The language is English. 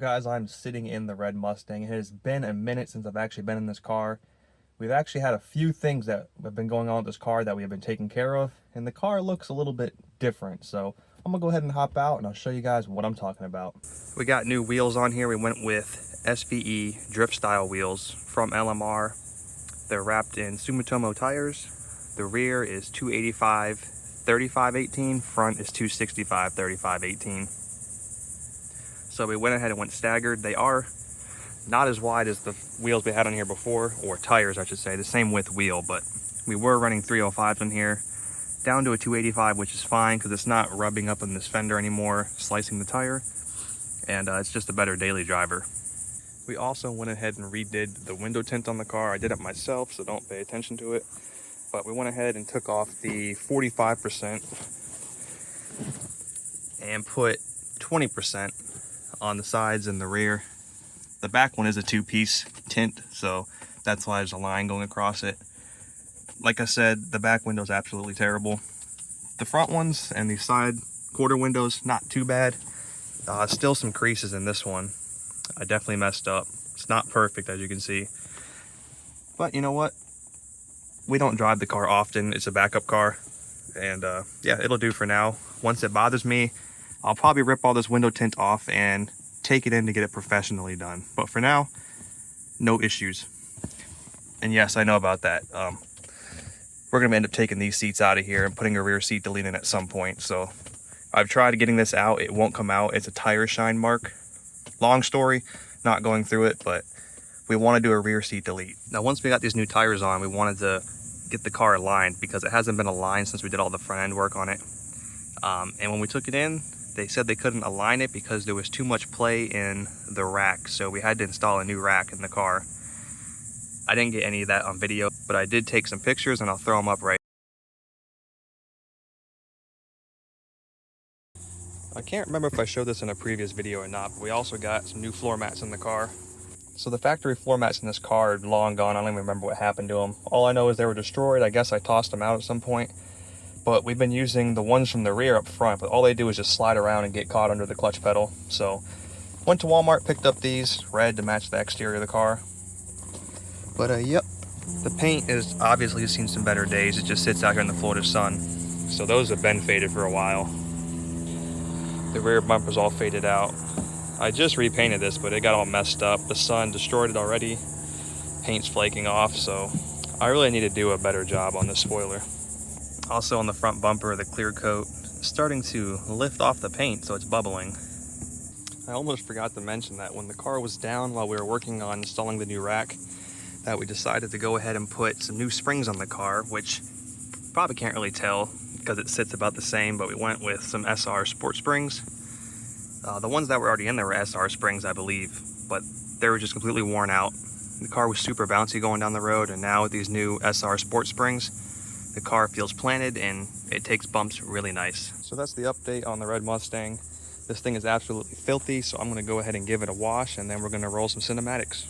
guys, I'm sitting in the red Mustang. It has been a minute since I've actually been in this car. We've actually had a few things that have been going on with this car that we have been taking care of, and the car looks a little bit different. So I'm gonna go ahead and hop out and I'll show you guys what I'm talking about. We got new wheels on here. We went with SVE drift style wheels from LMR. They're wrapped in Sumitomo tires. The rear is 285 35/18, front is 265 35/18. So we went ahead and went staggered. They are not as wide as the wheels we had on here before, or tires I should say, the same width wheel, but we were running 305s on here, down to a 285, which is fine because it's not rubbing up on this fender anymore, slicing the tire, and it's just a better daily driver. We also went ahead and redid the window tint on the car. I did it myself, so don't pay attention to it, but we went ahead and took off the 45% and put 20% on the sides and the rear. The back one is a two-piece tint, so that's why there's a line going across it. Like I said, the back window's absolutely terrible. The front ones and the side quarter windows, not too bad. Still some creases in this one. I definitely messed up. It's not perfect, as you can see. But you know what? We don't drive the car often. It's a backup car. And yeah, it'll do for now. Once it bothers me, I'll probably rip all this window tint off and take it in to get it professionally done. But for now, no issues. And yes, I know about that. We're gonna end up taking these seats out of here and putting a rear seat delete in at some point. So I've tried getting this out. It won't come out. It's a tire shine mark. Long story, not going through it, but we want to do a rear seat delete. Now, once we got these new tires on, we wanted to get the car aligned because it hasn't been aligned since we did all the front end work on it. And when we took it in, they said they couldn't align it because there was too much play in the rack, so we had to install a new rack in the car. I didn't get any of that on video, but I did take some pictures and I'll throw them up right. I can't remember if I showed this in a previous video or not, but we also got some new floor mats in the car. So the factory floor mats in this car are long gone. I don't even remember what happened to them. All I know is they were destroyed. I guess I tossed them out at some point. But we've been using the ones from the rear up front, but all they do is just slide around and get caught under the clutch pedal. So went to Walmart, picked up these red to match the exterior of the car. But yep, the paint is obviously seen some better days. It just sits out here in the Florida sun. So those have been faded for a while. The rear bumper's all faded out. I just repainted this, but it got all messed up. The sun destroyed it already. Paint's flaking off, so I really need to do a better job on this spoiler. Also on the front bumper, the clear coat is starting to lift off the paint, so it's bubbling. I almost forgot to mention that when the car was down while we were working on installing the new rack, that we decided to go ahead and put some new springs on the car, which you probably can't really tell because it sits about the same, but we went with some SR sport springs. The ones that were already in there were SR springs, I believe, but they were just completely worn out. The car was super bouncy going down the road, and now with these new SR sport springs, the car feels planted and it takes bumps really nice. So that's the update on the red Mustang. This thing is absolutely filthy, so I'm gonna go ahead and give it a wash and then we're gonna roll some cinematics.